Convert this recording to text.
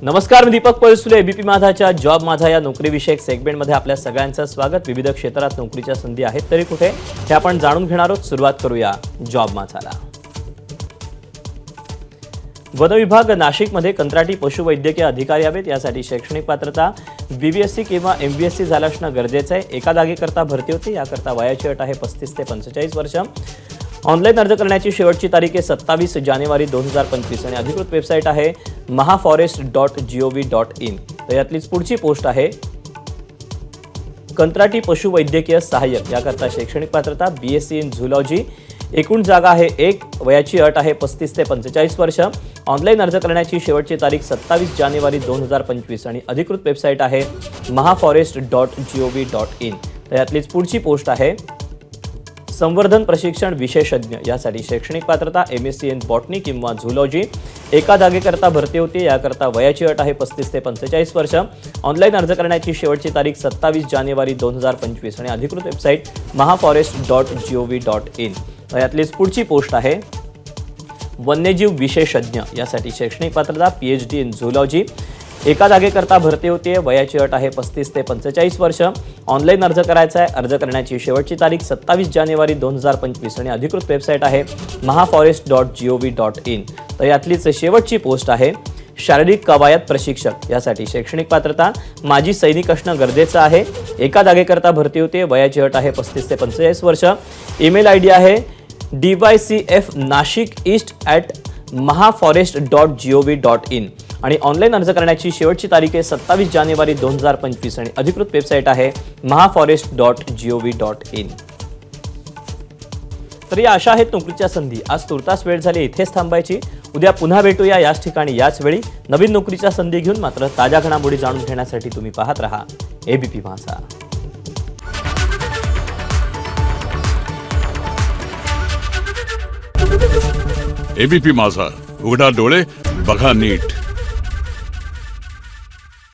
नमस्कार, मी Deepak Palsule. ABP माझाच्या job माझा या नोकरी विषयक सेगमेंटमध्ये आपल्या सगळ्यांचं स्वागत. विविध क्षेत्रात नोकरीच्या संधी आहेत तरी कुठे हे आपण जाणून घेणार आहोत. सुरुवात करूया जॉब माझाला. वन विभाग नाशिकमध्ये कंत्राटी पशुवैद्यकीय अधिकारी हवेत. यासाठी शैक्षणिक पात्रता बीबीएससी किंवा एमबीएससी झालं असणं गरजेचं आहे. एका जागेकरता भरती होती. याकरता वयाची अट आहे 35 ते 45 वर्ष. ऑनलाईन अर्ज करण्याची शेवटची तारीख आहे 27 जानेवारी 2025 आणि अधिकृत वेबसाईट आहे mahaforest.gov.in. तर यातलीच पुढची पोस्ट आहे कंत्राटी पशुवैद्यकीय सहाय्यक. याकरता शैक्षणिक पात्रता बीएससी इन झूलॉजी. एकूण जागा आहे 1. वयाची अट आहे 35 ते 45 वर्ष. ऑनलाईन अर्ज करण्याची शेवटची तारीख 27 जानेवारी 2025 आणि अधिकृत वेबसाईट आहे mahaforest.gov.in. तर यातलीच पुढची पोस्ट आहे संवर्धन प्रशिक्षण विशेषज्ञ. यासाठी शैक्षणिक पात्रता एमएससी इन बॉटनी किंवा झूलॉजी. एका जागेकरता भरती होती. याकरता वयाची अट आहे 35 ते 45 वर्ष. ऑनलाईन अर्ज करण्याची शेवटची तारीख 27 जानेवारी 2025 आणि अधिकृत वेबसाईट mahaforest.gov.in. यातलीच पुढची पोस्ट आहे वन्यजीव विशेषज्ञ. यासाठी शैक्षणिक पात्रता पीएचडी इन झूलॉजी. एका जागेकरता भरती होती. वयाची अट आहे 35 ते 45 वर्ष. ऑनलाईन अर्ज करायचा आहे. अर्ज करण्याची शेवटची तारीख 27 जानेवारी 2025 आणि अधिकृत वेबसाईट आहे mahaforest.gov.in. तर यातलीच शेवटची पोस्ट आहे शारीरिक कवायत प्रशिक्षक. यासाठी शैक्षणिक पात्रता माजी सैनिक असणं गरजेचं आहे. एका जागेकरता भरती होते. वयाची अट आहे 35 ते 45 वर्ष. ईमेल आयडी आहे dycfnashik@mahaforest.gov.in. आणि ऑनलाईन अर्ज करण्याची शेवटची तारीख आहे 27 जानेवारी 2025 आणि अधिकृत वेबसाईट आहे mahaforest.gov.in. तर या अशा आहेत नोकरीच्या संधी. आज तुर्तास वेळ झाली इथेच थांबायची. उद्या पुन्हा भेटूया याच ठिकाणी याच वेळी नवीन नोकरीच्या संधी घेऊन. मात्र ताज्या घडामोडी जाणून घेण्यासाठी तुम्ही पाहत रहा एबीपी माझा. एबीपी माझा, उघडा डोळे बघा नीट.